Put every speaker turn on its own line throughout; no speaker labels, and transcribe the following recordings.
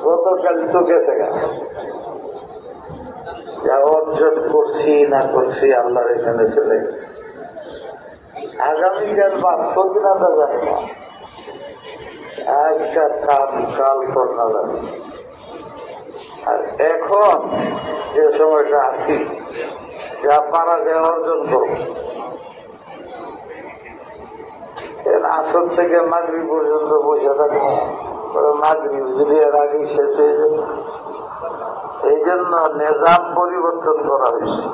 গতকাল তো গেছে যা অর্জন করছি না করছি আল্লাহর এখানে চলে গেছে। আগামীকাল বাঁচব কিনা তা জানি না, একটা কাম কাল করনা যাবে। আর এখন যে সময়টা আছি যা পারা যায় অর্জন করব। আসর থেকে মাগরিব পর্যন্ত বসে থাকবো, মাগরিব যদি এর আগে শেষ হয়ে যাবে। এই জন্য নিজাম পরিবর্তন করা হয়েছে।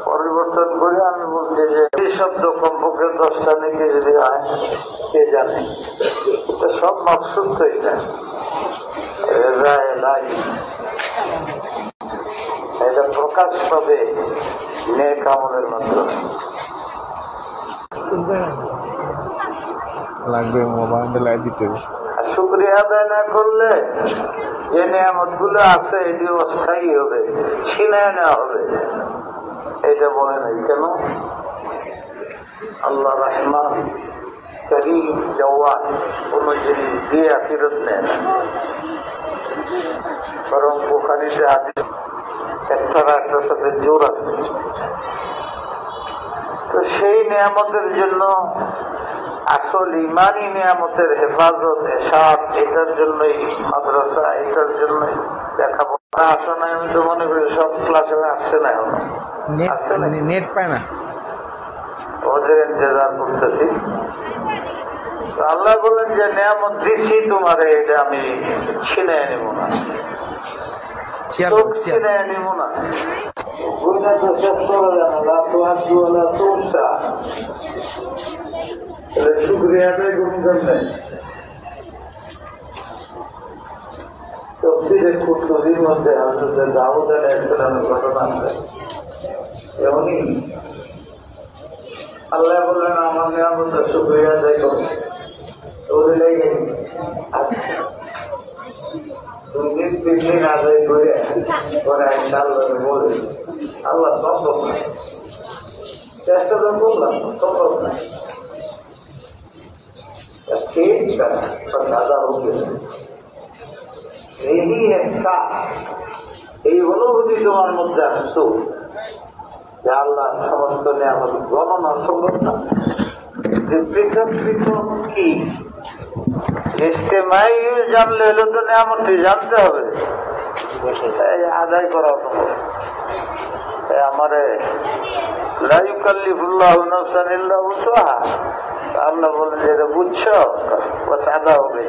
পরিবর্তন করে আমি বলছি যে এই শব্দ কমপক্ষে 10টা নাকি যদি হয় কে জানে, এটা সব মকসুদ তো এটা এটা প্রকাশ পাবে নেক আমলের মাধ্যমে।
লাগবে মোবাইলে লাইট দিতে।
আর শুকরিয়া আদায় না করলে যে নিয়ামত গুলো আছে এটি অস্থায়ী হবে, ছিনায় নেওয়া হবে। এটা বলে নাই কেন? আল্লাহ রহমান করিম জওয়াদ কোন জিনিস দিয়ে ফেরত নেয় না, বরং বুখারীতে হাদিস একটার সাথে জোর আছে। তো সেই নিয়ামতের জন্য আসল ইমানি নিয়ামতের হেফাজত এসাদ, এটার জন্যই মাদ্রাসা, এটার জন্যই লেখাপড়া। আসো না, আমি তো মনে করি সব ক্লাসে আসছে না, এখন আসছে না,
নেট পায় না,
ওদের ইন্তজার করতেছি। আল্লাহ বলেন যে নিয়ামত দিচ্ছি তোমারে, এটা আমি ছিনায় নেব না, ছিনায় নেব না। শুক্রিয়া আদায় করুন কেমন? তফসিরে কুরতুবীর মধ্যে হযরত দাউদ আলাইহিস সালামের ঘটনা আছে। এমনই আল্লাহ বললেন আমার নিয়ামতের শুকরিয়া আদায় করো। ওদের লেগে তুমি 3 দিন আদায় করে পরে আল্লাহ বলে আল্লাহ সম্ভব না, চেষ্টা তো করলাম, সম্ভব না। ठीक है, पर ज्यादा हो गया। यही एहसास, এই অনুভূতি তোমার মধ্যে আসতো যে আল্লাহ সমস্ত নিয়ামত গণনা সম্ভব না, যে পৃথক পৃথক কি ইজতেমাই জানলে হলে তো নিয়ামতটি জানতে হবে, আদায় করা সম্ভব। আমারে লা ইউকাল্লিফুল্লাহু নাফসান ইল্লা উসআহা, আল্লাহ বলেন যে বুঝছো ও সাদা হবে।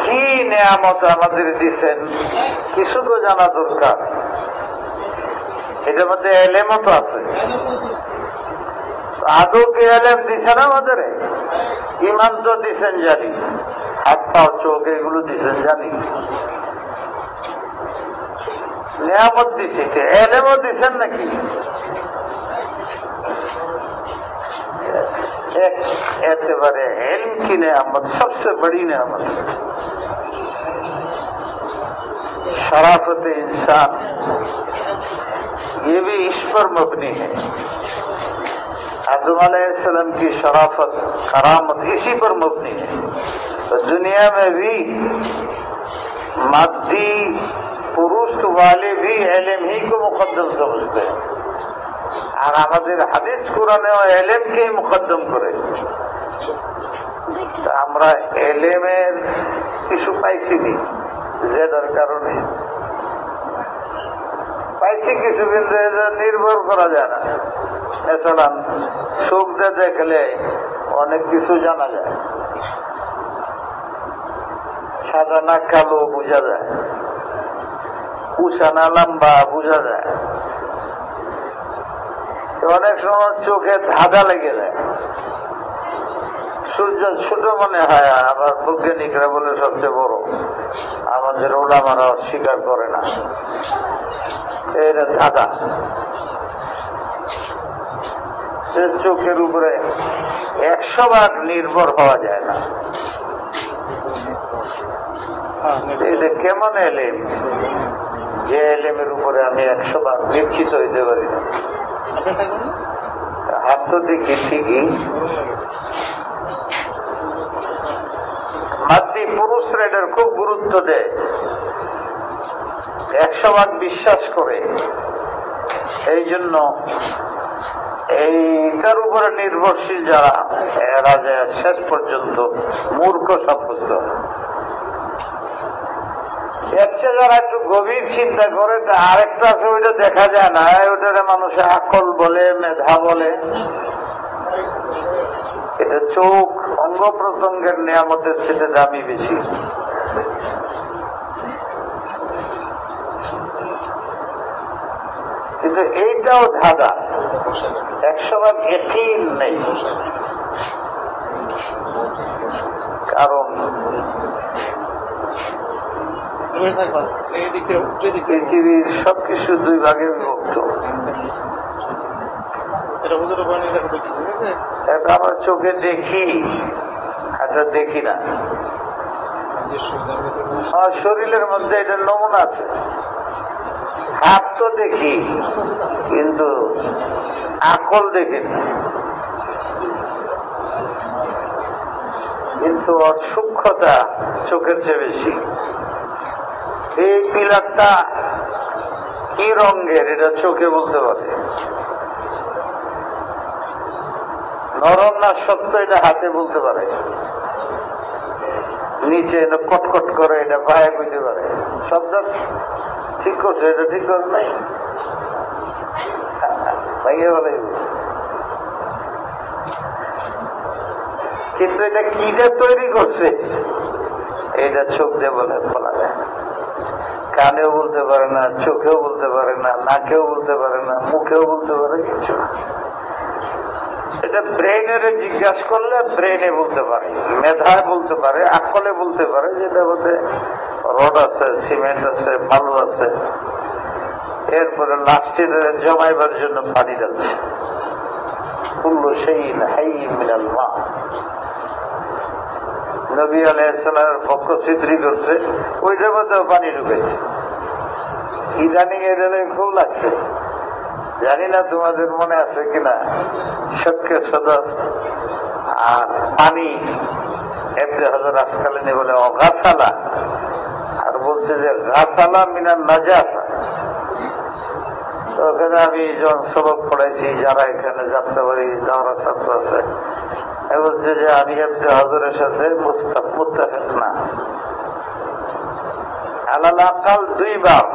কি নিয়ামত আমাদের দিচ্ছেন কিছু তো জানা দরকার। এটার মধ্যে এলেমও তো আছে। আদৌ কি এলেম দিছে না আমাদের? ইমান তো দিচ্ছেন জানি, হাত পাও চোখ এগুলো দিচ্ছেন জানি, নিয়ামত দিছে, এলেমও দিচ্ছেন নাকি? एतबारे इल्म की नेमत सबसे बड़ी नेमत, शराफत इंसान, ये भी इस पर मबनी है। आदम अलैहिस्सलाम की शराफत करामत इसी पर मबनी है। तो दुनिया में भी मादी पुरुष वाले भी इल्म ही को मुकद्दम समझते हैं, আর আমাদের হাদিস কোরআনেও এলেমকেই মুকদ্দম করে। আমরা এলেমের কিছু পাইছি নি, যেটার কারণে পাইছি কিছু, কিন্তু নির্ভর করা যায় না। এছাড়া চোখ দিয়ে দেখলে অনেক কিছু জানা যায়, সাদা না কালো বোঝা যায়, উঁচা না লম্বা বোঝা যায়। অনেক সময় চোখে ধাঁধা লেগে যায়, সূর্য ছোট মনে হয়, আবার বৈজ্ঞানিকরা বলে সবচেয়ে বড়। আমাদের ওলামারা স্বীকার করে না, এটা ধাঁধা। চোখের উপরে 100 নির্ভর হওয়া যায় না। এটা কেমন এলেম যে এলেমের উপরে আমি 100 নিশ্চিত হইতে পারি না? হাত তো দেখি ঠিকই, পুরুষরা এটার খুব গুরুত্ব দেয়, 100% বিশ্বাস করে। এই জন্য এইটার উপরে নির্ভরশীল যারা, এরা যে শেষ পর্যন্ত মূর্খ সাব্যস্ত। এর চেয়ে যারা একটু গভীর চিন্তা করে, আরেকটা আছে, ওইটা দেখা যায় না, ওইটারে মানুষের আকল বলে, মেধা বলে। এটা চোখ অঙ্গ প্রত্যঙ্গের নিয়ামতের চেয়ে দামি বেশি। কিন্তু এইটাও ধাঁধা, 100% ইয়াকিন নেই। কারণ পৃথিবীর সবকিছু দুই ভাগে বিভক্ত। এটা আমরা চোখে দেখি, এটা দেখি না। আমার শরীরের মধ্যে এটা নমুনা আছে। হাত তো দেখি, কিন্তু আকল দেখি না। কিন্তু ওর সূক্ষ্মতা চোখের চেয়ে বেশি। এই পিলারটা কি রঙের এটা চোখে বলতে পারে, নরম না শক্ত এটা হাতে বলতে পারে, নিচে এটা কটকট করে এটা পায়ে বুঝতে পারে। শব্দ ঠিক করছে, এটা ঠিক করে নাই, ভাইয়া বলে। কিন্তু এটা কিটা তৈরি করছে এটা চোখ দিয়ে বলা যায়। কানেও বলতে পারে না, চোখেও বলতে পারে না, নাকেও বলতে পারে না, মুখেও বলতে পারে কিছু। এটা ব্রেইনের জিজ্ঞাসা করলে ব্রেইনে বলতে পারে, মেধায় বলতে পারে, আকলে বলতে পারে, যেটা বলতে রড আছে, সিমেন্ট আছে, বালু আছে। এরপরে লাস্টে জমাইবার জন্য পানি যাচ্ছে। কুল্লু শাইইন হাইয়্যিন মিনাল মা। নবী আলাইহিস সালামের পক্ষ ছিদ্রি করছে, ওইটার মধ্যেও পানি ঢুকেছে। ইদানিং এটা খুব লাগছে, জানি না তোমাদের মনে আছে কিনা। শক্কে সদর আর পানি ইবনে হযরত আসকালানী বলে অগাসালা, আর বলছে যে গাসালা মিনান নাজাসা। তো ওখানে আমি যখন সবক পড়াইছি, যারা এখানে যাত্রাবাড়ি যাওয়ার ছাত্র আছে, বলছে যে আমি ইবনে হযরের সাথে মুত্তাফিক না, আলাল আকাল 2 বার।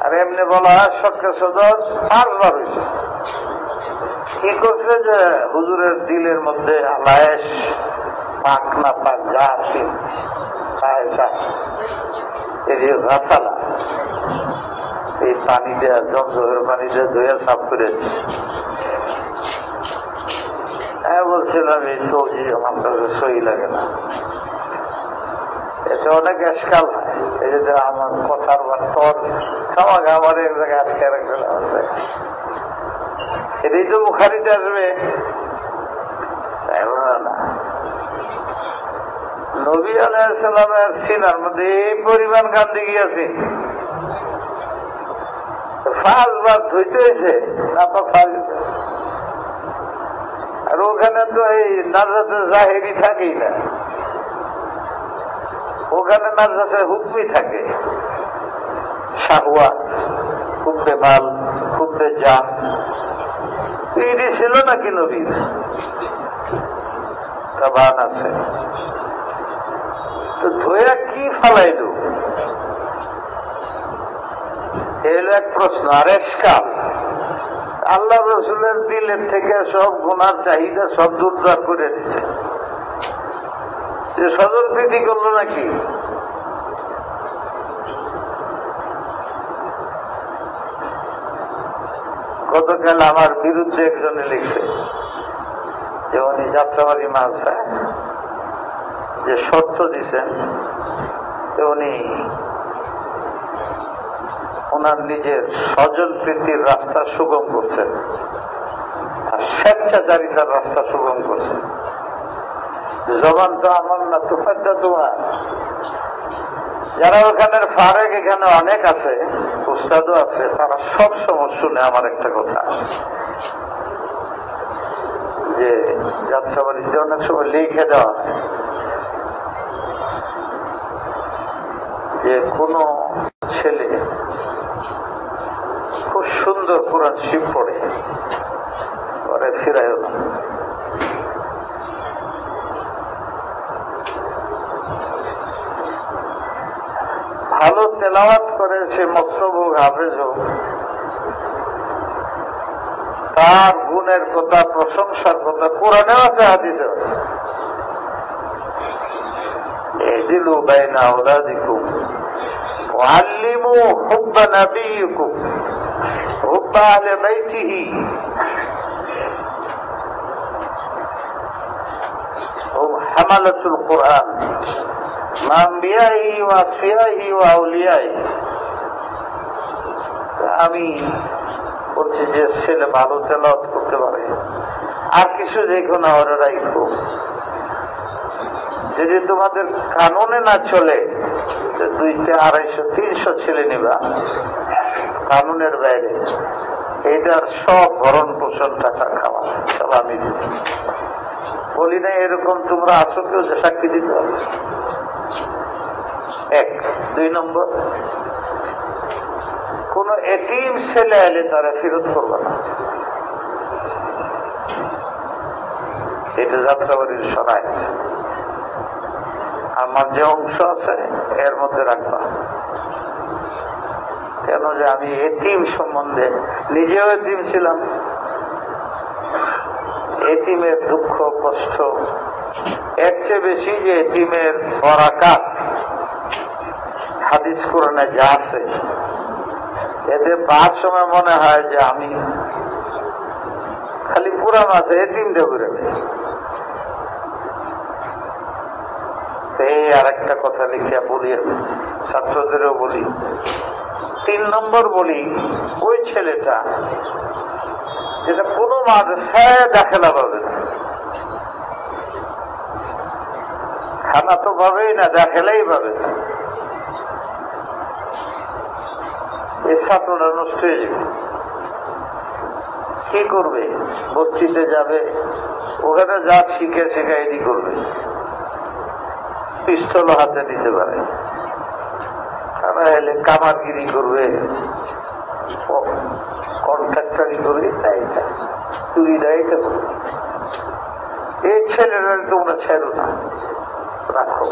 আর এমনি বলা হয় শক্কে সদর 5 বার হয়েছে। কি করছে যে হুজুরের দিলের মধ্যে আলায়েশ পাক না পাক যা আছে এই যে গাছালা, এই পানি দেওয়া জমজমের পানি দিয়ে ধুয়ে সাফ করে। হ্যাঁ বলছিলাম এই তো আমার কাছে সই লাগে না, এতে অনেক এসকাল হয়। এই যে আমার কথার বা তর আমাকে আমার এক জায়গায় আটকে রাখবেন, এটাই তো বুখারিতে আসবে না। নবী আলাইহিস সালামের সিনার মধ্যে এই পরিমাণ কান্দি গিয়েছে, 5 বার ধুইতে হয়েছে না। আর ওখানে তো এই নাজাতে জাহেরি থাকেই না, ওখানে নাজাতে হুকমি থাকে। শাহওয়াত, হুব্বে মাল, হুব্বে জান, এই ছিল নাকি নবীর? কাবান আছে তো ধোয়া কি ফালাইল? এলো এক প্রশ্ন। আর এসকাল, আল্লাহ রসুলের দিলের থেকে সব গুনার চাহিদা সব দূর করে দিছে, যে সদর প্রীতি করলো নাকি? গতকাল আমার বিরুদ্ধে একজনে লিখছে যে উনি যাত্রাবাড়ি মাদ্রাসায় যে শর্ত দিচ্ছেন, উনি ওনার নিজের স্বজন প্রীতির রাস্তা সুগম করছেন আর স্বেচ্ছাচারিতার রাস্তা সুগম করছেন। জবান তো আমার না, তুফাদ্দা তোমার। যারা ওখানের ফারেক এখানে অনেক আছে, উস্তাদও আছে, তারা সব সময় শুনে আমার একটা কথা, যে যাত্রাবাড়িতে অনেক সময় লিখে দেওয়া হয় যে কোনো ছেলে খুব সুন্দর কোরআন শরীফ পড়ে ওরে ফিরায়ও না। ভালো তেলাওয়াত করে সে মক্তব হোক হাফেজ হোক, তার গুণের কথা প্রশংসার কথা কোরআনেও আছে হাদিসেও আছে। ইদিলু বাইনা আওলাদিকুম ওয়াল্লিমু হুব্বা নাবিয়িকুম হুব্বা আহলি বাইতিহি হুম হামালাতুল কুরআন মা আম্বিয়াইহি ওয়া আসফিয়াইহি ওয়া আউলিয়াইহি। আমি বলছি যে ছেলে ভালো তেলাওয়াত করতে পারে আর কিছু দেখো না, ওরা রাখো। যদি তোমাদের কানুনে না চলে 200, 250, 300 ছেলে নিবা কানুনের বাইরে, এইটার সব ভরণ পোষণ টাকা খাওয়া সব আমি দিচ্ছি। বলি না এরকম তোমরা আসো, কেউ সাক্ষী দিতে হবে। 1, 2 নম্বর, কোন এতিম ছেলে এলে তারা ফেরত করবে না। এটা যাত্রাবাড়ির সরাই। আমার যে অংশ আছে এর মধ্যে রাখবা। কেন যে আমি এতিম সম্বন্ধে নিজেও এতিম ছিলাম। এতিমের দুঃখ কষ্ট এর চেয়ে বেশি যে এতিমের বরাকাত হাদিস কোরআনে যা আছে, এতে 5 সময় মনে হয় যে আমি খালি পুরা মাসে এতিমটা ঘুরে এই আর একটা কথা লিখিয়া বলি, ছাত্রদেরও বলি। 3 নম্বর বলি, ওই ছেলেটা যেটা কোনো মাদ্রাসায় দাখিলা পাবে না, খানা তো পাবেই না, দাখিলাই পাবে না, এই ছাত্রটা নষ্ট হয়ে যাবে। কি করবে? বস্তিতে যাবে, ওখানে যা শিখে এটি করবে। পিস্তল হাতে দিতে পারে, তারা এলে কামারগিরি করবে, কন্ট্রাক্টারি করবে, তাই চুরি দেয় করবে। এই ছেলেরা তোমরা ছেড়ো না, রাখো,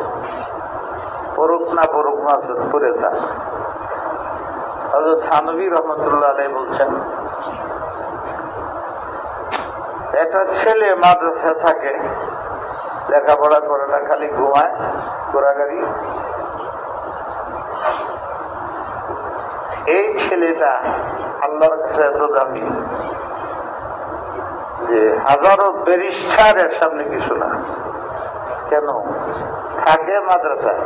পড়ুক না পড়ুক মাসুদ পড়ে থাক। হযরত থানভী রহমতুল্লাহ আলাইহি বলছেন, একটা ছেলে মাদ্রাসা থাকে, লেখাপড়া করে না, খালি ঘুমায়, ঘোরাঘুরি। এই ছেলেটা আল্লাহর কাছে এত দামি যে হাজারো ব্যারিস্টারের সামনে কিছু না। কেন? থাকে মাদ্রাসায়,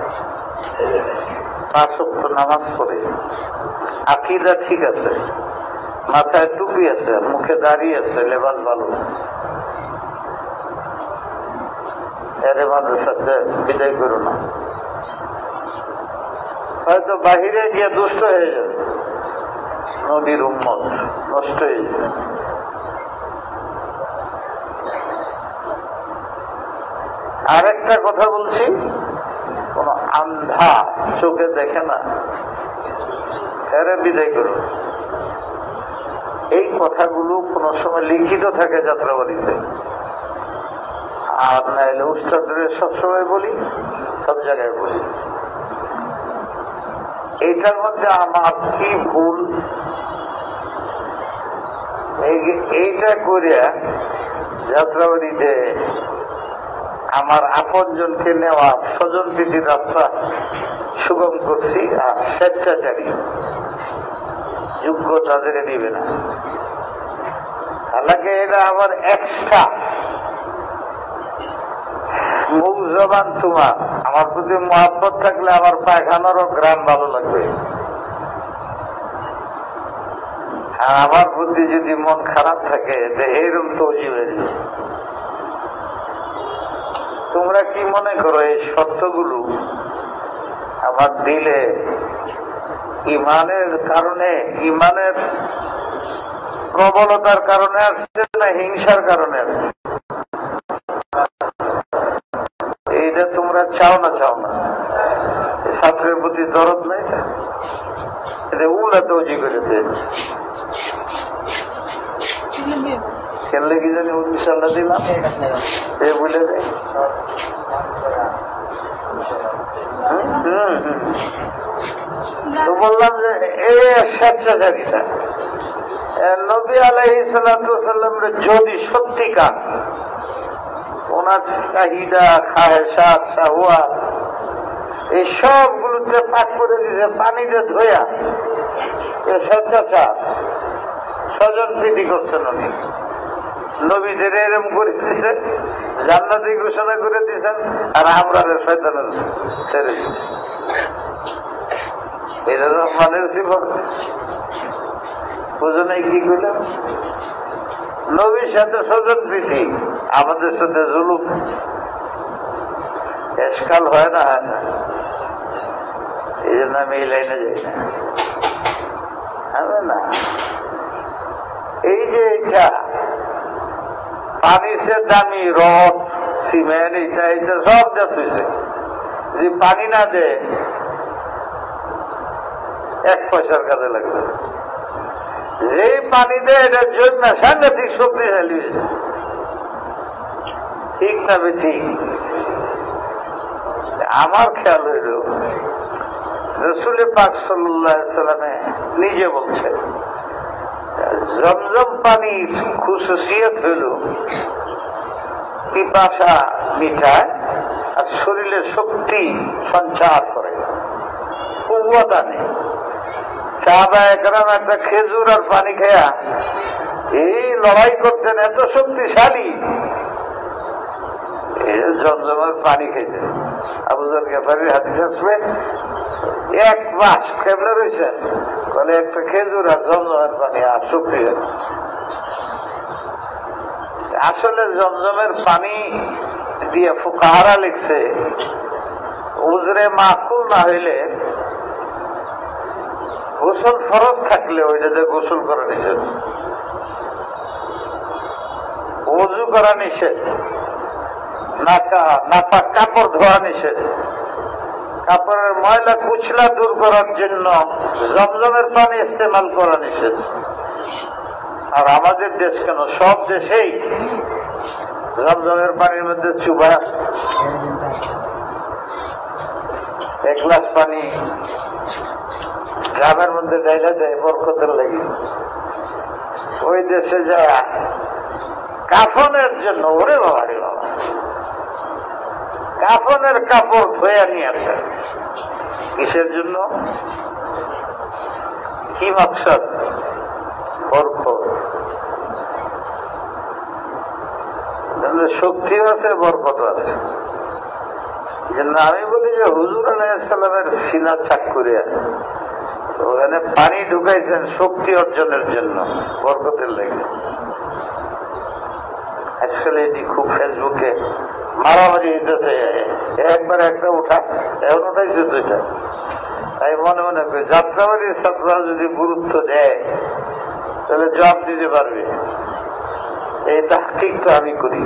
5 ওয়াক্ত নামাজ পড়ে, আকীদা ঠিক আছে, মাথায় টুপি আছে, মুখে দাড়ি আছে, লেবাস ভালো। এরে মাদ্রাসাতে বিদায় করো না, হয়তো বাহিরে গিয়ে দুষ্ট হয়ে যাবে, নবীর উম্মত নষ্ট হয়ে যাবে। আরেকটা কথা বলছি, কোন আন্ধা চোখে দেখে না, এরে বিদায় করো। এই কথাগুলো কোন সময় লিখিত থাকে যাত্রাবাড়িতে, আর না এলে উস্তাদের সবসময় বলি, সব জায়গায় বলি। এইটার মধ্যে আমার কি ভুল, এইটা করিয়া যাত্রাবাড়িতে আমার আপনজনকে নেওয়া স্বজন প্রীতির রাস্তা সুগম করছি, আর স্বেচ্ছাচারী যোগ্য তাদের নিবে না। হালাকি এটা আমার এক্সট্রা মুখ জবান তোমার, আমার প্রতি মহব্বত থাকলে আমার পায়খানারও গ্রাম ভালো লাগবে, আর আমার প্রতি যদি মন খারাপ থাকে এইরকম তো হয়ে যাবে। তোমরা কি মনে করো এই শর্তগুলো আমার দিলে ইমানের কারণে, ইমানের প্রবলতার কারণে আসছে না হিংসার কারণে আসছে? এইটা তোমরা চাও না? ছাত্র মানুষের প্রতি দরদ নাই, এটা উল্লা তৌজি করেছে। খেললে কি জানি ইনশাল্লাহ দিলাম এ বলে দেয়। তো বললাম যে এ স্বেচ্ছাচারিতা নবী আলাইহিস সালামের যদি সত্যিকার ওনার চাহিদা, খাহেসাত, শাহওয়াত এই সবগুলোতে পাক করে দিয়েছে পানিতে ধোয়া। এ স্বেচ্ছাচার, স্বজন প্রীতি করছেন উনি। নবীদের এরম করে দিয়েছেন, জান্নাতি ঘোষণা করে দিয়েছেন, আর আমরা শয়তানের ছেড়েছি। এটা রহমানের সিফত। বুঝো নাই কি করলাম? নবীর সাথে স্বজন প্রীতি, আমাদের সাথে জুলুম। এসকাল হয় না, হয় না। এই জন্য আমি এই লাইনে যাই না, হবে না। এই যে এটা পানি সে দামি রড, সিমেন্ট, এটা এটা সব দেশ হয়েছে। যদি পানি না দেয় 1 পয়সার কাজে লাগবে। যে পানি দেয় এটা জন্য সাংঘাতিক শক্তিশালী হয়েছে। ঠিক না ঠিক? আমার খেয়াল হইল রাসূল পাক সাল্লাল্লাহু আলাইহি ওয়াসাল্লামে নিজে বলছেন জমজম পানির খুশুসিয়ত হইল পিপাসা মিটায় আর শরীরে শক্তি সঞ্চার করে, কুওয়াত আনে। সাহাবায়ে কেরাম একটা খেজুর আর পানি খেয়া এই লড়াই করতেন, এত শক্তিশালী। জমজমের পানি খেতেন। আবু যর গিফারীর হাদিস আসবে 1 মাস কেমনে রয়েছেন, বলে একটা খেজুর আর জমজমের পানি আর শক্তি। আসলে জমজমের পানি দিয়ে ফুকাহারা লিখছে উজরে মাকুল না হইলে গোসল ফরজ থাকলে ওইটাতে গোসল করা নিষেধ, ওযু করা নিষেধ, নাপাক কাপড় ধোয়া নিষেধ। কাপড়ের ময়লা কুচলা দূর করার জন্য জমজমের পানি ইস্তেমাল করা নিষেধ। আর আমাদের দেশ কেন, সব দেশেই জমজমের পানির মধ্যে চুবা 1 গ্লাস পানি গ্রামের মধ্যে ডাইলা দেয় বরকতের লাগি। ওই দেশে যায় কাফনের জন্য, ওরে বাবা রে বাবা, কাফনের কাপড় ধোয়া নিয়ে আসে। কিসের জন্য? কি মকসদ? বরকত। শক্তিও আছে, বরকত আছে। জন্য আমি বলি যে হুজুর আলাইহিস সালামের সিনা চাক করে ওখানে পানি ঢুকাইছেন শক্তি অর্জনের জন্য, বরকতের লাগে। আজকাল এটি খুব ফেসবুকে মারামারি হইতেছে, একবার একটা উঠা, এখন উঠাইছে 2টা। তাই মনে মনে করি যাত্রাবাড়ির ছাত্ররা যদি গুরুত্ব দেয় তাহলে জবাব দিতে পারবে। এই তাহকিক তো আমি করি,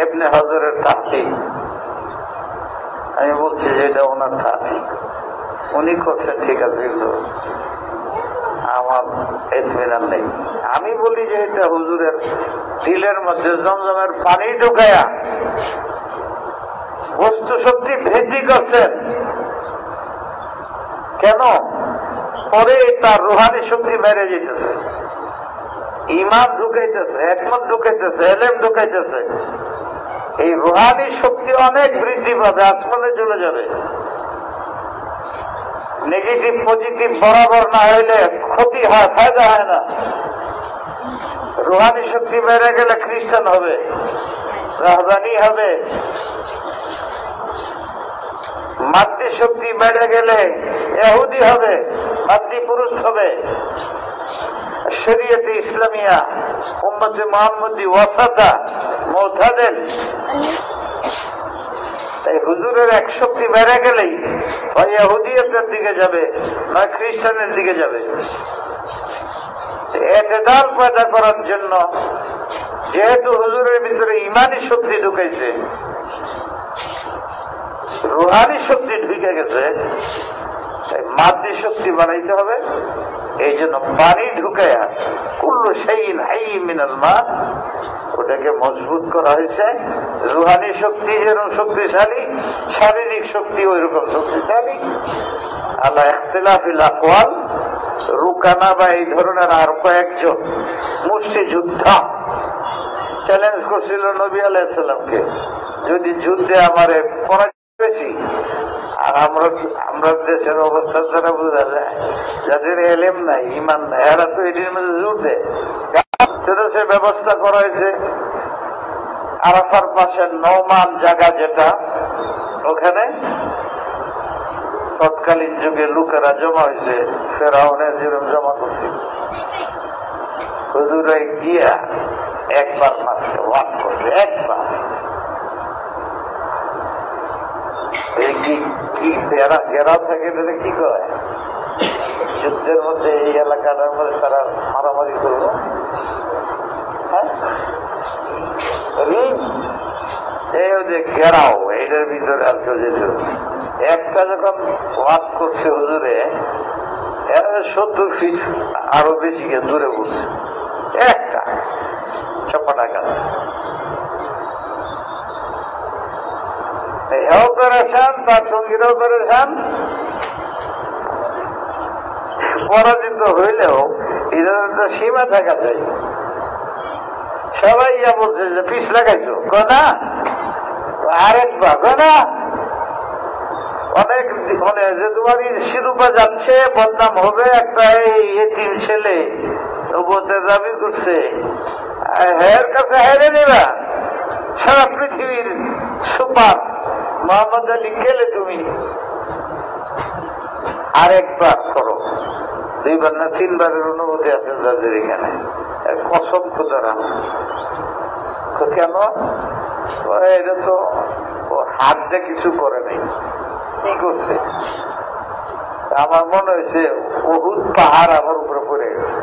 ইবনে হাজারের তাহকিক। আমি বলছি যে এটা ওনার তাহকিক, উনি করছেন, ঠিক আছে, কিন্তু আমার ইতমিনান নেই। আমি বলি যে এটা হুজুরের দিলের মধ্যে জমজমের পানি ঢুকায়া বস্তু শক্তি বৃদ্ধি করছেন। কেন? পরে তার রুহানি শক্তি বেড়ে যেতেছে, ঈমান ঢুকাইতেছে, হিকমত ঢুকাইতেছে, ইলম ঢুকাইতেছে। এই রুহানি শক্তি অনেক বৃদ্ধি পাবে, আসমানে চলে যাবে। নেগেটিভ পজিটিভ বরাবর না হইলে ক্ষতি হয়, ফায়দা হয় না। রুহানি শক্তি বেড়ে গেলে খ্রিস্টান হবে, রাহবানি হবে। মাতৃ শক্তি বেড়ে গেলে ইহুদি হবে, মাতৃ পুরুষ হবে। শরীয়তে ইসলামিয়া উম্মতে মুহাম্মদী ওয়াসাতা মুতাদিল। তাই হুজুরের এক শক্তি বেড়ে গেলেই হয় ইহুদিয়তের দিকে যাবে, নয় খ্রিস্টানের দিকে যাবে। এতেদাল পয়দা করার জন্য যেহেতু হুজুরের ভিতরে ইমানি শক্তি ঢুকাইছে, রুহানি শক্তি ঢুকে গেছে, মাদ্রি শক্তি বাড়াইতে হবে। এই জন্য পানি ঢুকায়া কুল্লু শাইইন হাইয়্যিন মিনাল মা, ওটাকে মজবুত করা হয়েছে। রুহানি শক্তি যেরকম শক্তিশালী, শারীরিক শক্তি ওই রকম শক্তিশালী। আলা ইখতিলাফিল আকওয়াল, রুকানা বা এই ধরনের আর কয়েকজন মুষ্টিযোদ্ধা চ্যালেঞ্জ করছিল নবী আলাইহিস সালামকে, যদি যুদ্ধে আমারে পরাজয় পেয়েছি। আর আমরা দেশের অবস্থা দ্বারা বোঝা যায়, যাদের এলেম নাই, ইমান নাই, এরা তো এটির মধ্যে জোর দেয়। সে ব্যবস্থা করা হয়েছে আরাফার পাশে নওমান জায়গা যেটা, ওখানে তৎকালীন যুগে লোকেরা জমা হয়েছে, ফেরাউনের যেরকম জমা করছে। হুজুরে গিয়া একবার মাত্র ওয়াক করছে, একবার। এই কি ঘেরাও থাকে, এটাকে কি কয়? যুদ্ধের মধ্যে এই এলাকাটার মধ্যে তারা মারামারি করবো, হ্যাঁ, এই যে ঘেরাও, এইটার ভিতরে আর কেউ যেত। একটা যখন ওয়াক করছে হুজুরে, 70 ফিট আরো বেশি দূরে বসছে, একটা চপাটা গাছ। এও পেরেছেন, তার সঙ্গীরাও পেরেছেন। পরাজিত হইলেও এদের একটা সীমা থাকা চাই। সবাই ইয়া বলছে যে পিস লাগাইছো, না আরেকবার, না অনেক মানে যে তোমার শিরুপা যাচ্ছে, বদনাম হবে। একটা এই এতিম ছেলে বলতে দাবি করছে, হের কাছে হেরে নিবা, সারা পৃথিবীর সুপার মোহাম্মদ আলী গেলে তুমি আরেকবার করো। 2বার না 3বারের অনুমতি আছে যাদের এখানে, কসম খোদারা। কেন? এটা তো হাত দিয়ে কিছু করে নাই, কি করছে? আমার মনে হয়েছে উহুদ পাহাড় আমার উপরে পড়ে গেছে।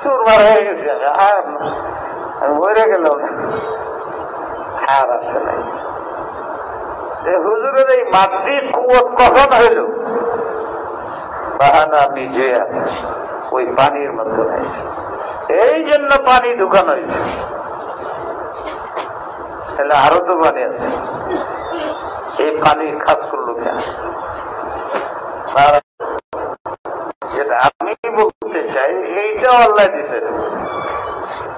চুরমার হয়ে গেছে, আমি মরে গেলাম না, হার আসছে নাই। হুজুরের এই মাতৃ কুয়ত কখন হইল? বাহানা নিজে ওই পানির মধ্যে হয়েছে, এই জন্য পানি ঢুকানো হয়েছে। তাহলে আরো তো পানি আছে, এই পানি খাস করলো কেন? যেটা আমি বলতে চাই, এইটাও আল্লাহ দিছে।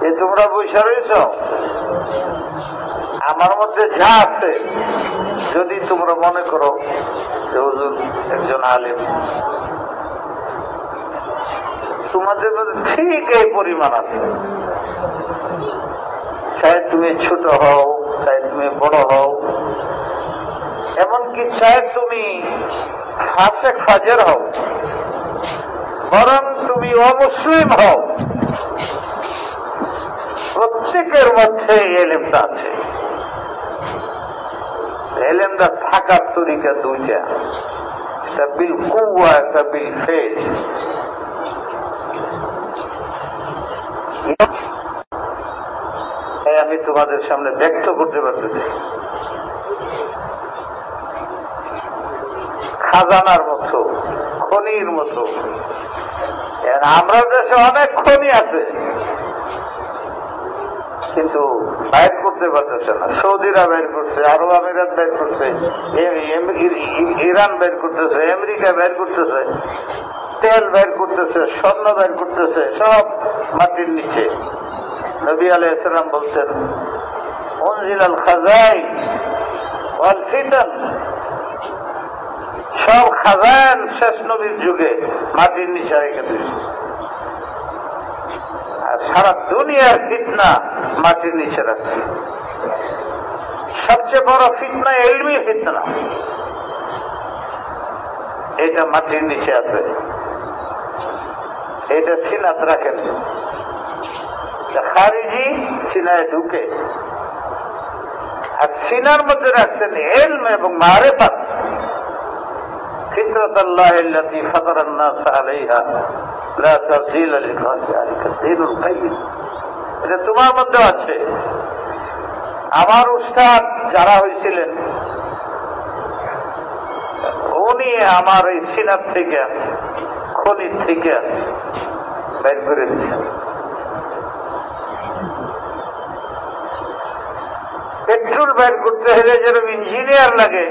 যে তোমরা বসে রয়েছ, আমার মধ্যে যা আছে, যদি তোমরা মনে করো যে হুজুর একজন আলেম, তোমাদের মধ্যে ঠিক এই পরিমাণ আছে, চাই তুমি ছোট হও, চাই তুমি বড় হও, এমনকি চাই তুমি ফাসেক ফাজের হও, বরং তুমি অমুসলিম হও, প্রত্যেকের মধ্যে এলেমটা আছে। এলেমটা থাকার তরিকা দুইটা, একটা বিল কুয়া, একটা বিল ফেজ। আমি তোমাদের সামনে ব্যক্ত করতে পারতেছি, খাজানার মতো, খনির মতো। আমরা দেশে অনেক খনি আছে, কিন্তু বাইর করতে পারতেছে না। সৌদিরা বাইর করছে, আরব আমিরাত বাইর করছে, ইরান বাইর করতেছে, আমেরিকা বাইর করতেছে, তেল বাইর করতেছে, স্বর্ণ বাইর করতেছে, সব মাটির নিচে। নবী আলাইহিস সালাম বলছেন, উনজিলাল খাজাইন ওয়াল ফিতান, সব খাজান শেষ নবীর যুগে মাটির নিচে রেখে দিয়েছে, আর সারা দুনিয়ার ফিতনা মাটির নিচে রাখছে। সবচেয়ে বড় ফিতনা ইলমি ফিতনা, এটা মাটির নিচে আছে, এটা সিনাত রাখেন। খারিজি সিনায় ঢুকে, আর সিনার মধ্যে রাখছেন ইলম এবং মারিফাত। ফিতরাতাল্লাহি আল্লাতী ফাতারান নাস আলাইহা লা তাবদীলা লিখালিকা, দ্বীনুল কাইয়্যিম। এটা তোমার মধ্যে আছে, আমার উস্তাদ যারা হয়েছিলেন উনি আমার এই সিনার থেকে খনির থেকে বের করে দিচ্ছেন। পেট্রোল বের করতে হলে যেরকম ইঞ্জিনিয়ার লাগে,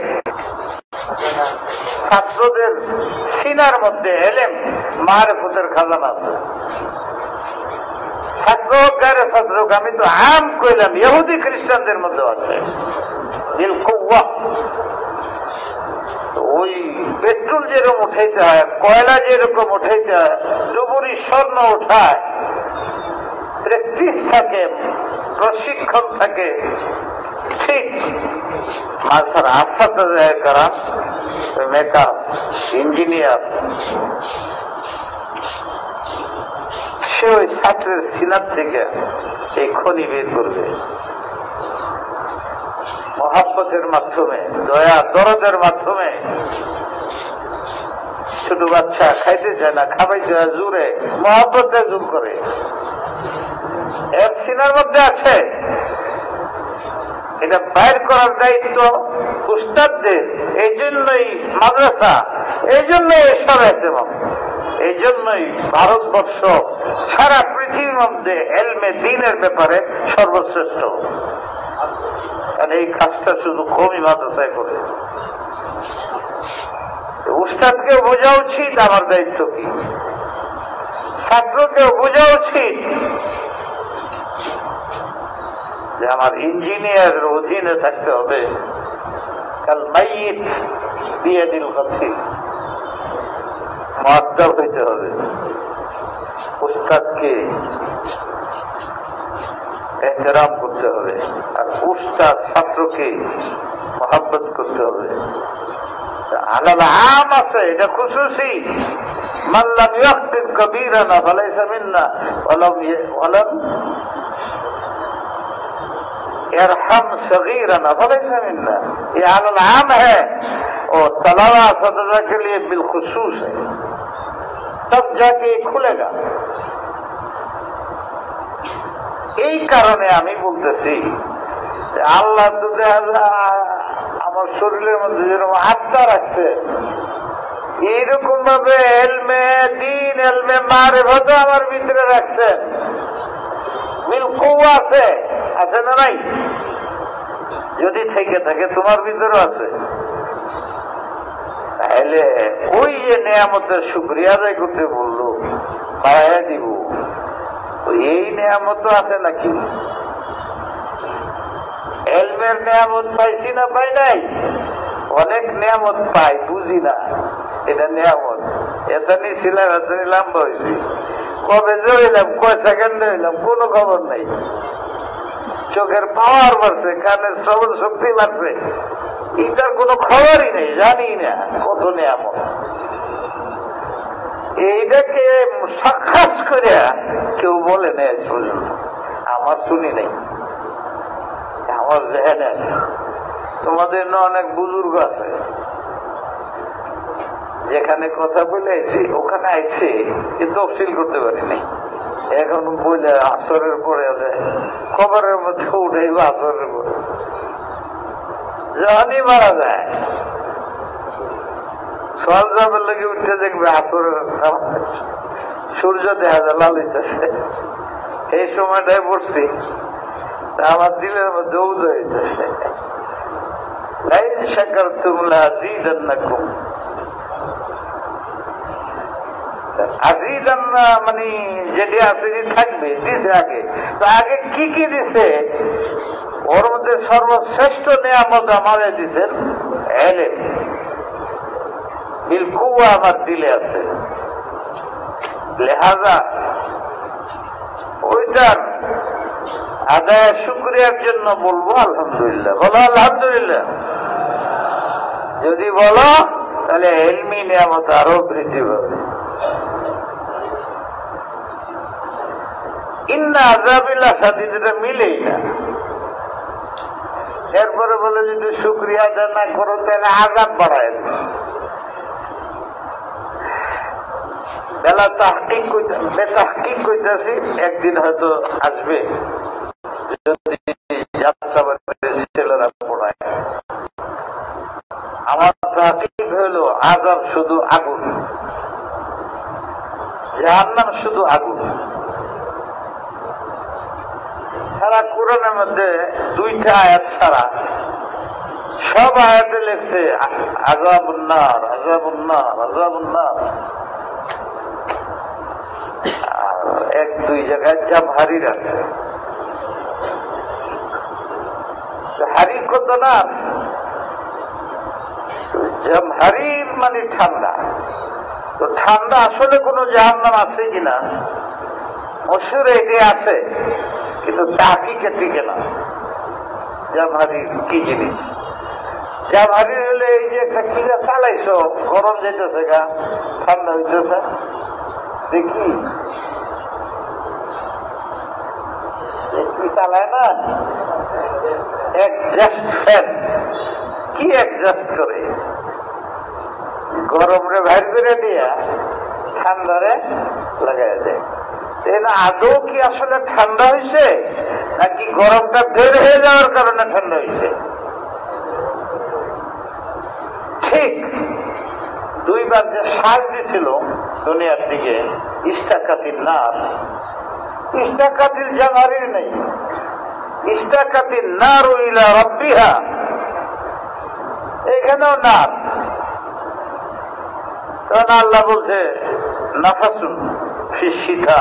ছাত্রদের সিনার মধ্যে এলেম মারিফতের খাজানা আছে। ছাত্র গায়ে ছাত্র, আমি তো আম কইলাম ইহুদি খ্রিস্টানদের মধ্যে আছে দিল কুওয়া। ওই পেট্রোল যেরকম উঠাইতে হয়, কয়লা যেরকম উঠাইতে হয়, ডুবুরি স্বর্ণ উঠায়, প্র্যাকটিস থাকে, প্রশিক্ষণ থাকে, ঠিক মাসার আসাতে যায় করা মেকআপ ইঞ্জিনিয়ার সে ওই ছাত্রের সিনার থেকে এই খনি বের করবে মহাব্বতের মাধ্যমে, দয়া দরদের মাধ্যমে। ছোট বাচ্চা খাইতে চায় না, খাবাইতে হয় জোরে, মহাব্বতে জোর করে। এর সিনার মধ্যে আছে, এটা বাইর করার দায়িত্ব উস্তাদদের। এই জন্যই মাদ্রাসা, এই জন্যই এসব এতেমাম, এই জন্যই ভারতবর্ষ সারা পৃথিবীর মধ্যে এলমে দ্বীনের ব্যাপারে সর্বশ্রেষ্ঠ। এই কাজটা শুধু কমই মাদ্রাসায় করে। উস্তাদকেও বোঝা উচিত আমার দায়িত্ব কি, ছাত্রকেও বোঝা উচিত যে আমার ইঞ্জিনিয়ারের অধীনে থাকতে হবে। কাল মাইয়িত বিয়াদিল গাসিল, মুআদ্দাব হইতে হবে। উস্তাদকে এহতেরাম করতে হবে, আর উস্তাদ ছাত্রকে মহব্বত করতে হবে। আলাল আম আছে, এটা খুশুসি। মান লাম ইয়াকতিব কবীরানা ফালাইসা মিন্না ওয়ালাম ইয়ারহাম সগীরানা ফালাইসা মিন্না। ये আলাল আম है और तलावा सददा के लिए बिलखुसूस है, तब जाके खुलेगा। এই কারণে আমি বলতেছি আল্লাহ তো আমার শরীরের মধ্যে যেরকম আত্মা রাখছে, এইরকম ভাবে এলমে দ্বীন, এলমে মারিফত আমার ভিতরে রাখছেন। মিলকু আছে, আছে না নাই? যদি থেকে থাকে তোমার ভিতরে আছে, তাহলে ওই যে নেয়ামতের শুকরিয়া আদায় করতে বললো, বাড়াইয়া দিব। এই নেয়ামত আছে নাকি? এলমের নেয়ামত পাইছি না পাই নাই? অনেক নেয়ামত পাই, বুঝি না এটা নেয়ামত। এতনি ছিলাম, এতনি লম্বা হয়েছি, কবে যে হইলাম, কয় সেকেন্ডে হইলাম, কোনো খবর নাই। চোখের পাওয়ার বাড়ছে, কানের শ্রবণ শক্তি বাড়ছে, এটার কোনো খবরই নেই, জানি না কত নেয়ামত। এইটাকে সাক্ষাৎ করে কেউ বলে নেই আজ পর্যন্ত, আমার শুনি নাই, আমার জেহেনে আছে। তোমাদের না অনেক বুজুর্গ আছে, যেখানে কথা বলে আইছি ওখানে আইছে, কিন্তু তফসিল করতে পারিনি। এখন বলে আসরের পরে খবরের মধ্যে উঠাইব, আসরের পরে যখনই মারা যায় সল যাবের লেগে উঠে দেখবে আসরের সূর্য দেখা যায় লাল হইতেছে। এই সময়টায় পড়ছি, তা আমার দিলের মধ্যে উদয় হইতেছে, লাইন শাকারতুম লাযীদান্নাকুম। আজিদান্না মানে যেটি আছে থাকবে, দিছে আগে। তো আগে কি কি দিছে? ওর মধ্যে সর্বশ্রেষ্ঠ নিয়ামত আমারে দিছেন এলেম। বিলকুয়া আমার দিলে আছে, লেহাজা ওইটার আদায় শুকরিয়ার জন্য বলবো আলহামদুলিল্লাহ। বলো আলহামদুলিল্লাহ। যদি বলো তাহলে এলমি নিয়ামত আরো বৃদ্ধি পাবে। ইন্না আযাবিল্লাহ সাথে যেটা মিলেই না। এরপরে বলে যদি শুকরিয়া আদায় না করো তাহলে আযাব বাড়ায় দেবে। বেলা তাহকিক কইতাছি, একদিন হয়তো আসবে যদি যাত্রা শুধু আগুন, জাহান্নাম শুধু আগুন। সারা কোরআনের মধ্যে 2টা আয়াত ছাড়া সব আয়াতে লেখছে আযাবুন নার, আযাবুন নার, আযাবুন নার। আর 1-2 জায়গায় জামহারির আছে। হারির কত না, জামহারির মানে ঠান্ডা। তো ঠান্ডা আসলে কোন জাহান্নাম আছে কিনা মশহুরে এটি আছে, কিন্তু তাহকিকে টিকে না। জামহারির কি জিনিস? জামহারির হলে এই যে একটা কিনা চালাইছো, গরম যেতেছে গা, ঠান্ডা হইতেছে, দেখি কি চালায় না, অ্যাডজাস্ট ফ্যান। কি অ্যাডজাস্ট করে? গরম রে বাইর করে দিয়া ঠান্ডারে লাগাই দেয়। আদৌ কি আসলে ঠান্ডা হয়েছে, নাকি গরমটা বের হয়ে যাওয়ার কারণে ঠান্ডা হয়েছে? ঠিক 2বার যে শ্বাস দিছিল দুনিয়ার দিকে, ইস্তাকাতিল নার, ইস্তাকাতিল জামহারির নেই, ইস্তাকাতিল নার ইলা রাব্বিহা, এখানেও নার। কারণ আল্লাহ বলছে নাফাসুন ফিস শিতা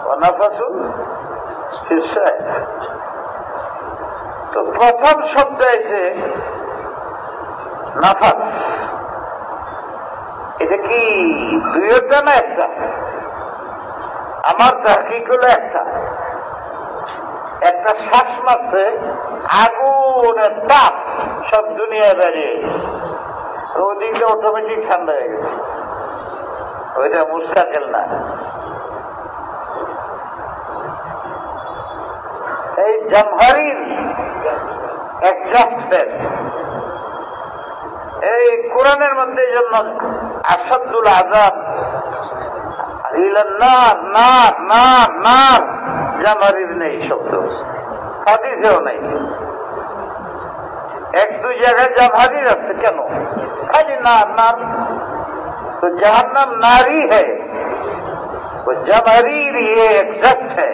ওয়া নাফাসুন ফিস সাইফ। তো প্রথম শব্দ এসে নাফাস, এটা কি 2টা না 1টা? আমার তাহকিক হলো একটা শ্বাস মারছে, আগুনের তাপ সব দুনিয়ায় বেরিয়েছে, ওদিকে অটোমেটিক ঠান্ডা হয়ে গেছে। ওইটা মুস্তাকিল না। এই জামহারির অ্যাডজাস্টমেন্ট এই কোরআনের মধ্যে, এই জন্য আসাদুল আযাব ইলান নার, নার নার নার, জামহারির নেই শব্দ, হাদিসেও নেই। 1-2 জায়গায় জামহারির আছে, কেন? খালি नार नार, तो जहन्नम नारी है, वो जमहरीर ये एग्जस्ट है।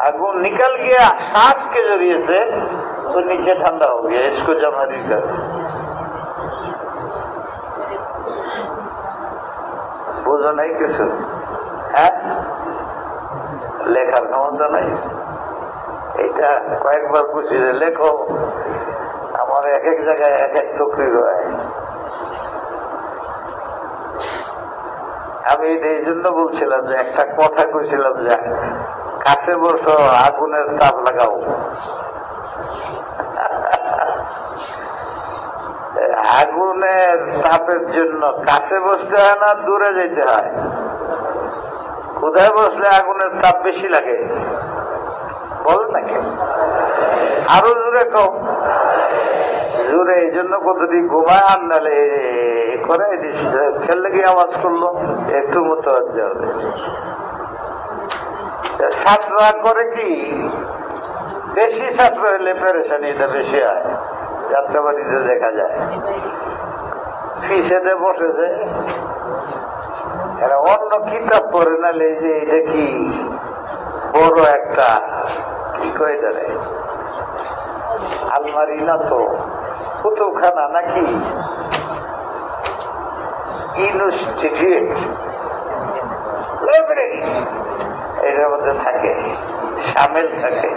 अगर निकल गया सांस के जरिए से तो नीचे ठंडा हो गया, इसको जमहरीर कहते हैं। बुझो नहीं किसी है लेखार क्षमता नहीं। এটা কয়েকবার বুঝি যে লেখো, আমার এক এক জায়গায় এক এক তকরির হয়। আমি এই জন্য বলছিলাম যে একটা কথা কইছিলাম যে কাছে বসো, আগুনের তাপ লাগাও। আগুনের তাপের জন্য কাছে বসতে হয় না, দূরে যেতে হয়। কোথায় বসলে আগুনের তাপ বেশি লাগে বল নাকি? আরো জোরে কম, জোরে। এই জন্য কতদিন ঘুমায় আর নালে করে ফেললে গিয়ে আওয়াজ করলো, একটু মতো হবে। ছাত্ররা করে কি, বেশি ছাত্র হলে পেরেশানিটা বেশি হয়। যাত্রাবাড়িতে দেখা যায় ফিসেতে বসেছে, এরা অন্য কিতাব পড়ে নালে যে এটা কি বড় একটা কি কয়ে দাঁড়ে আলমারি না তো কুতুবখানা নাকি ইনস্টিটিউট লাইব্রেরি, এটার মধ্যে থাকে, সামেল থাকে।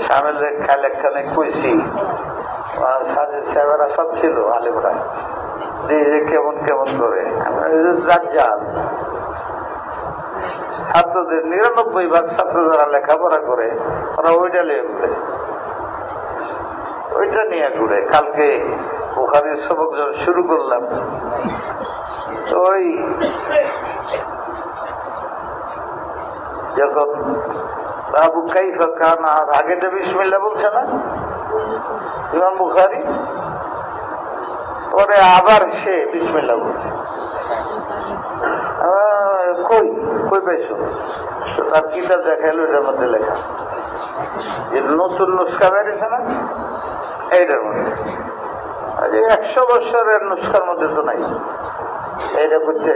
সামেলের খালেকখানে কইছি, সাজেদ সাহেবেরা সব ছিল আলেমরা, যে কেমন কেমন করে জাল ছাত্রদের 99% ছাত্র যারা লেখাপড়া করে ওরা ওইটা নিয়ে ঘুরে, ওইটা নিয়ে ঘুরে। কালকে বুখারীর সবক যখন শুরু করলাম, ওই যখন বাবু কাইফা কানা, আগে তো বিসমিল্লাহ বলছে না ইমাম বুখারী, পরে আবার সে বিসমিল্লাহ বলছে। কই কই পাইছো? তার কিতাব দেখাইলো, এটার মধ্যে লেখা, নতুন নুস্খা বেরিয়েছে না, এইটার মধ্যে 100 বছরের নুস্খার মধ্যে তো নাই। এটা করতে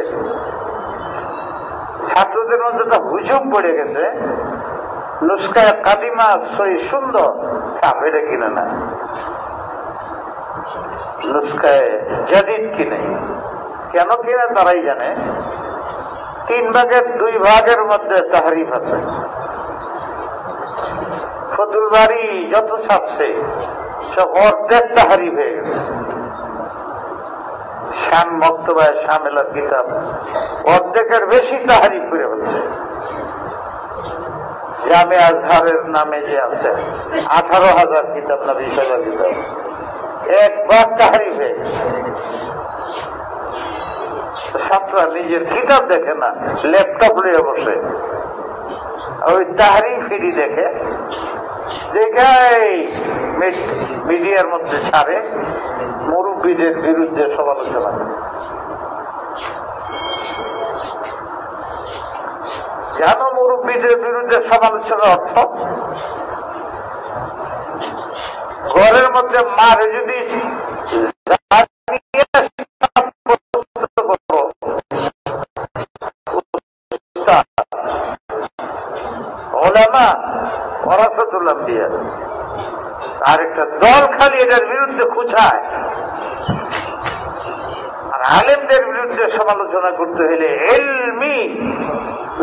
ছাত্রদের মধ্যে তো হুজুম পড়ে গেছে, নুস্খায় কাদিমা সই সুন্দর ছাপ এটা কিনে না, নুস্খায় জাদিদ কিনে। কেন কিনে তারাই জানে। 3 ভাগের 2 ভাগের মধ্যে তাহরিফ আছে। ফতুল বাড়ি যত ছাপছে সব অর্ধেক তাহরিফ হয়ে গেছে। শাম মক্তবায় শামেলার কিতাব অর্ধেকের বেশি তাহরিফ করে হচ্ছে। জামে আজহারের নামে যে আছে 18,000 কিতাব না 20,000 কিতাব, একবার তাহরিফ হয়ে গেছে। ছাত্ররা নিজের কিতাব দেখে না, ল্যাপটপ নিয়ে বসে ওই তাহরিফেরই দেখে মিডিয়ার মধ্যে ছাড়ে, মুরব্বীদের বিরুদ্ধে সমালোচনা করে। জানো মুরব্বীদের বিরুদ্ধে সমালোচনার অর্থ? ঘরের মধ্যে মারে যদি আর একটা দল খালি এটার বিরুদ্ধে খুঁচায়। আর আলেমদের বিরুদ্ধে সমালোচনা করতে হলে ইলমি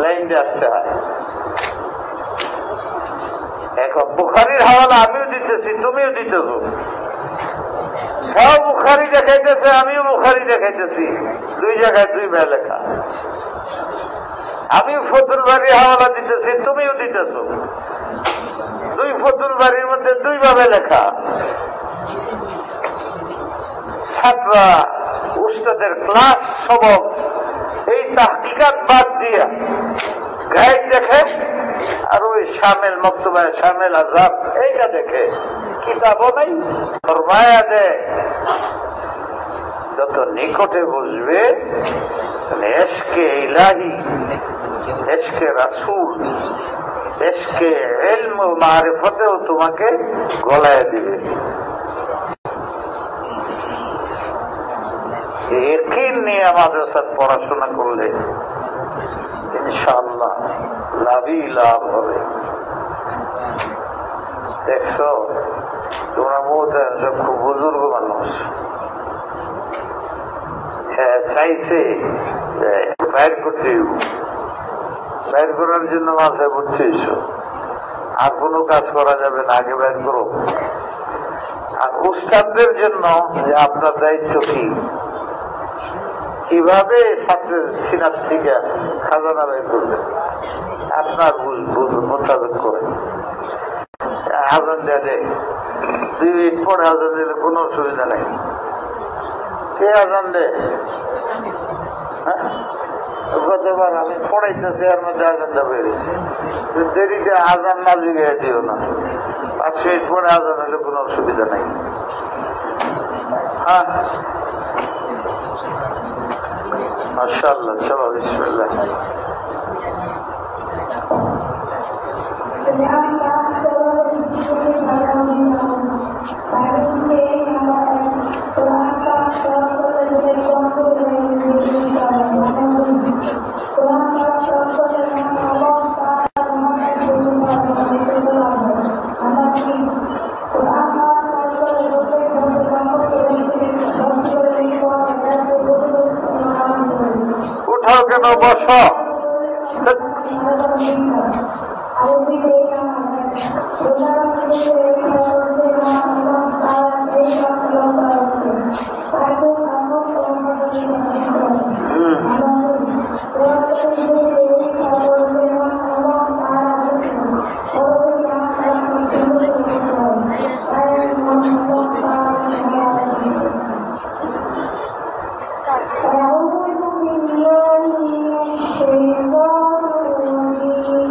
লাইন দিয়ে আসতে হয়। এখন বুখারীর হাওয়ালা আমিও দিতেছি, তুমিও দিতেছ, সব বুখারী দেখাইতেছে, আমিও বুখারী দেখাইতেছি, 2 জায়গায় 2 ভাবে লেখা। আমিও ফতুল বাড়ির হাওয়ালা দিতেছি, তুমিও দিতেছ, 2 ফতুল বাড়ির মধ্যে 2 ভাবে লেখা। ছাত্ররা উস্তাদের ক্লাস সবক এই তাহকিকাত বাদ দিয়া গাইড দেখে, আর ওই শামেল মক্তবায় শামেল আজাব এইটা দেখে, কিতাবও নাই। ফরমায়া দেয় যত নিকটে বুঝবে এশকে ইলাহি, এশকে রাসূল, এশকে ইলম ও মারিফতেও তোমাকে গলায় দিবে। ইয়াকিন নিয়ে আমাদের সাথে পড়াশোনা করলে ইনশাআল্লাহ লাভই লাভ হবে। দেখছো তোমরা বলতেন সব খুব বুজুর্গ মানুষ, হ্যাঁ চাইছে বাইর করতে, বাইর করার জন্য মাথায় ভর্তি হয়েছ। আর কোনো কাজ করা যাবে না, আগে বাইর করো। আর উস্তাদদের জন্য যে আপনার দায়িত্ব কি, কিভাবে ছাত্রের সিনার থেকে খাজানা বের করবে আপনার মোতাবেক করে। আজান দেয় 2 মিনিট পরে আজান দিলে কোনো অসুবিধা নেই। কে আজান দেয়? গতবার আমি পড়াইতেছি, এর মধ্যে আজানটা বেরিয়েছে। দেরিতে আজান না জিগে দিও না, 5 মিনিট পরে আজান হলে কোনো অসুবিধা নেই। হ্যাঁ মাশাআল্লাহ, চলো বিসমিল্লাহ। উঠাও কেন, বসো।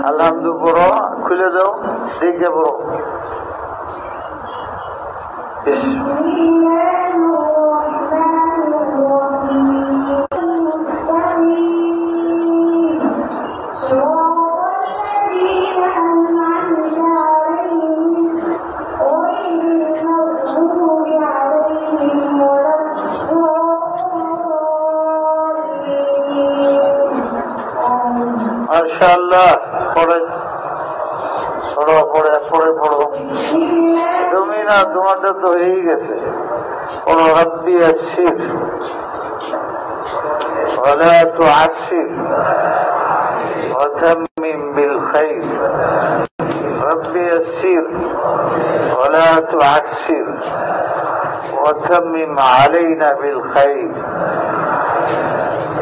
আলহামদু পড়ো, খুলে দাও, দেখে পড়ো। মাশাআল্লাহ। পড়ে পড়ো, পড়ে পড়ো। তুমি না, তোমারটা তো হয়েই গেছে। পড়ো রব্বি ইয়াসসির ওয়ালা তুআসসির ওয়াতাম্মিম বিল খাইর। রব্বি ইয়াসসির ওয়ালা তুআসসির ওয়াতাম্মিম আলাইনা বিল খাইর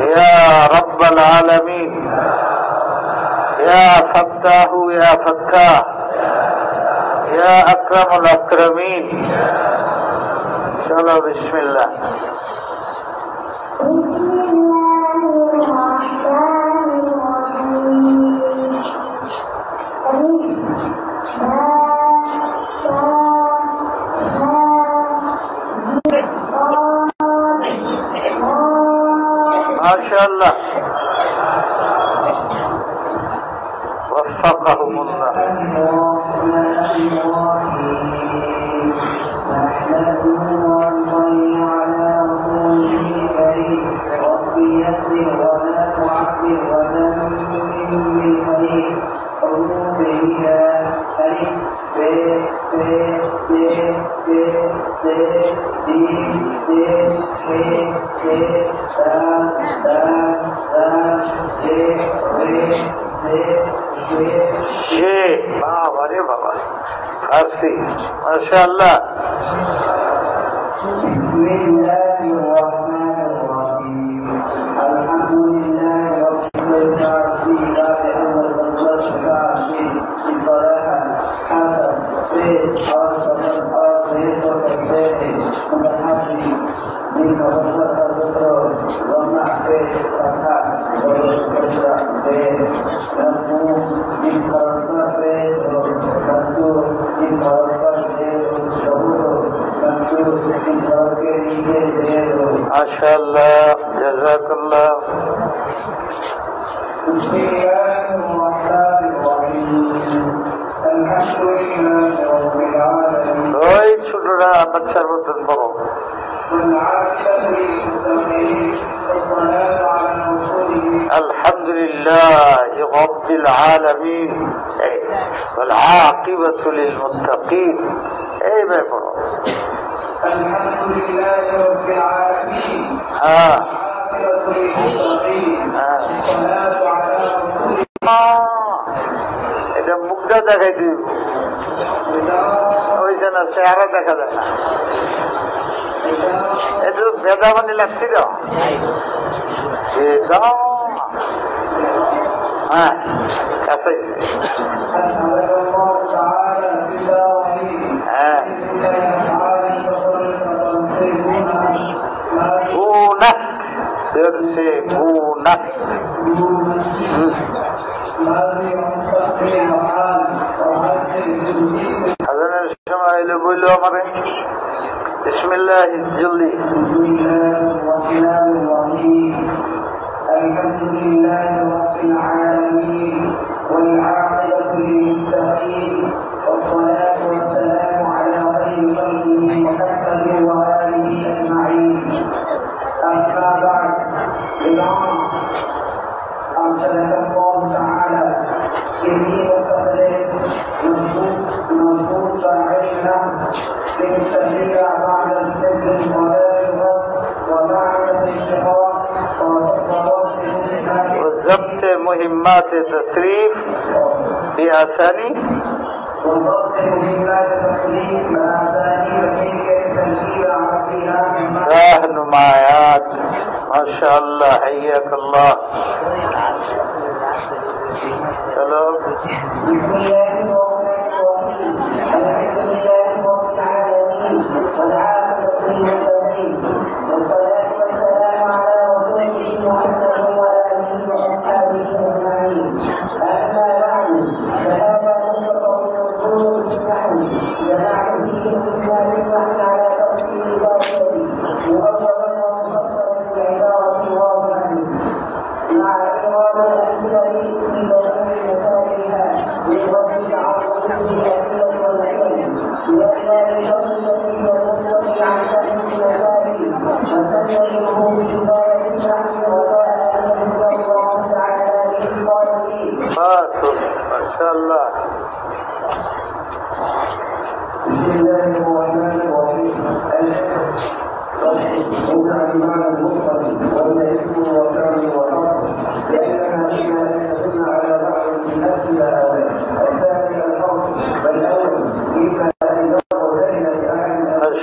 ইয়া রাব্বাল আলামিন ইয়া ফাত্তাহু ইয়া ফাত্তাহ ইয়া আকরামুল আকরামিন। চলো বিসমিল্লাহ। মাশাআল্লাহ, ওয়াফাকাহুমুল্লাহ। বাবা রে বাবা, ফার্সি মাশাআল্লাহ। মাশাআল্লাহ, জাযাকাল্লাহ। ওই ছোটরা বাচ্চার মতন বড়। আলহামদুলিল্লাহ রাব্বিল আলামিন ওয়াল আকিবাতু লিল মুত্তাকিন। এই ব্যাপার আলহামদুলিল্লাহ রাব্বিল আলামিন। হ্যাঁ, এটা মুখটা দেখাই দিব, ওই জন্য চেহারা দেখা যায় না। এটা বেদাবানি লাগছিল। হ্যাঁ, কাছাইছে। হ্যাঁ, से गुनस হাজারের সময় এলে বললো আমারে বিসমিল্লাহ জলদি الحمد لله رب العالمين والعاقبة للمتقين والصلاة والسلام على خير خلقه محمد وآله أجمعين. أما بعد إمام أرسلك الله تعالى به وفصله مضبوط علينا لنستهدي بعد الفجر الضلال وبعد الانشقاق وضبط مهمات تصريف بأساني راهنمایات ماشاء اللہ حیاک اللہ. چلو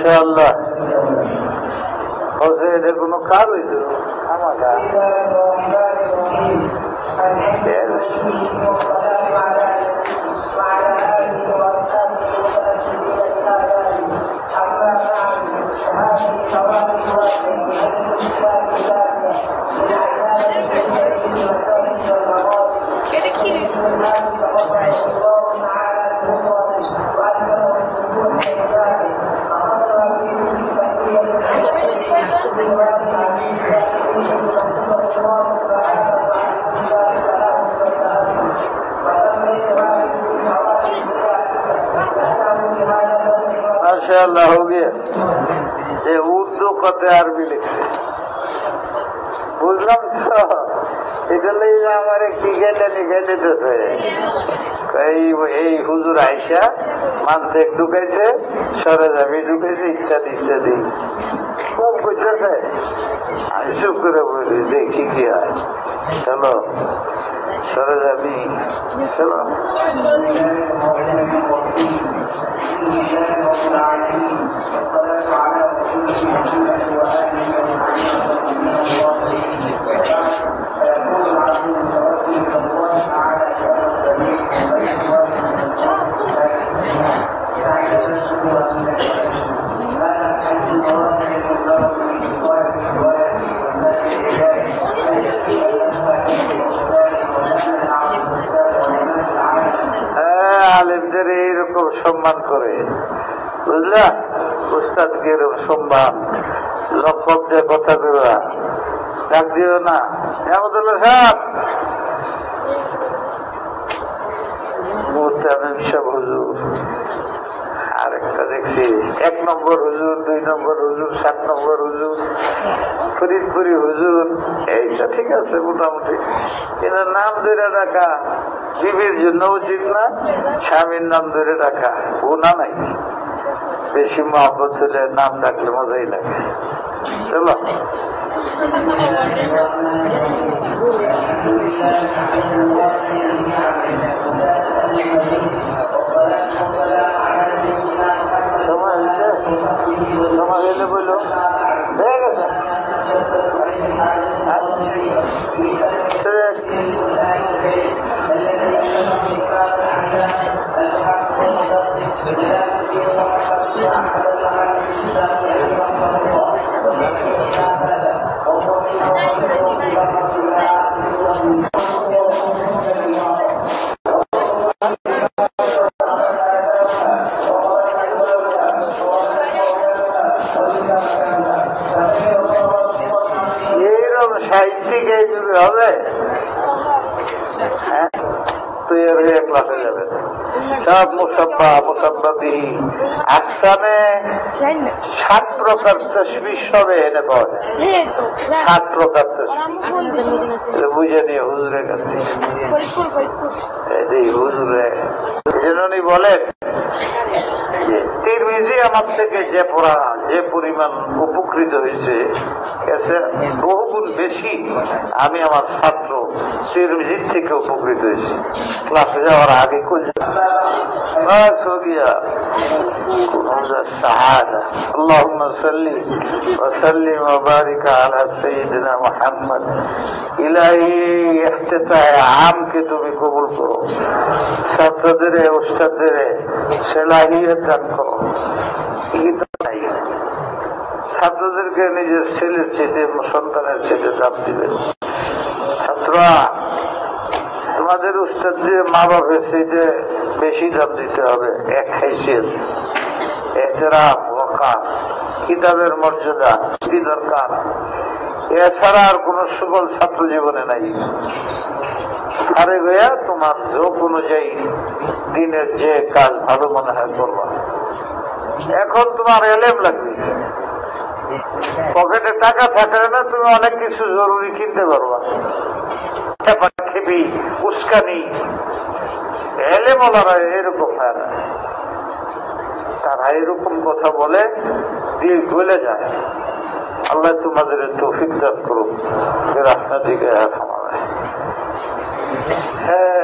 মাশাআল্লাহ হচ্ছে এটা কোনো কাজ হইত আমাকে माशाअल्लाह हो गया। ये उर्दू कते अरबी लिखते बुझलाम तो এটালে আমার কি গেলে নিগেতেছে এই হুজুর আইসা মানতে ঢুকেছে সরেজামি ঢুকেছে ইত্যাদি ইত্যাদি খুব বুঝতেছে আমি চুপ করে বলি দেখি কি হয় চলো সরেজামি চলো আলেমদের এইরকম সম্মান করে বুঝলা উস্তাদকে এরকম সম্মান লক্ষক দিয়ে কথা করা ডাক দিও না আহমদুল্লাহ সাহেব মুহতামিম সাহেব হুজুর আরেকটা দেখছি 1 নম্বর হুজুর 2 নম্বর হুজুর 7 নম্বর হুজুর ফরিদপুরি হুজুর এইটা ঠিক আছে মোটামুটি কিন্তু নাম ধরে ডাকা বিবির জন্য উচিত না স্বামীর নাম ধরে ডাকা গুনাহ নাই বেশি মহব্বত হলে নাম ডাকলে মজাই লাগে চলো সময় এলে বললো হয়ে গেছে সাহিত্যিক এই যুগে হবে হ্যাঁ তৈরি হয়ে ক্লাসে যাবে সব মুসাব্বাবি আকসামে 7 প্রকার তশবিশ হবে এনে পাওয়া যায় 7 প্রকার তশবিশ বুঝে নিয়ে হুজুরের কাছে এই হুজুরে এই জন্য উনি বলেন যে তিরমিজি আমার থেকে যে পরিমাণ উপকৃত হয়েছে বহুগুণ বেশি আমি আমার ছাত্র তিরমিজির থেকে উপকৃত হয়েছি ক্লাসে যাওয়ার আগে اللهم صل وسلم وبارك على سيدنا محمد ইলাহি ইফতিতাহ আমকে তুমি কবুল করো ছাত্রদের উস্তাদদের সেলাহিয়ত দান করো ছাত্রদেরকে নিজের ছেলের চেয়ে সন্তানের চেয়ে দাম দিবেন ছাত্ররা তোমাদের উস্তাদদের মা বাপের চেয়ে বেশি দাম দিতে হবে এক হাইসিয়ত এহতেরাম ওয়াকার কিতাবের মর্যাদা কি দরকার এছাড়া আর কোন সুফল ছাত্র জীবনে নাই আরে গয়া তোমার যোগ অনুযায়ী দিনের যে কাজ ভালো মনে হয় করবা এখন তোমার এলেম লাগবে পকেটে টাকা থাকলে না তুমি অনেক কিছু জরুরি কিনতে পারবা খেপি উস্কানি এলেমওয়ালারা এরকম হয় না তারা এরকম কথা বলে দিয়ে গলে যায় আল্লাহ তোমাদের তৌফিক দান করুক রাস্তা দিকে হ্যাঁ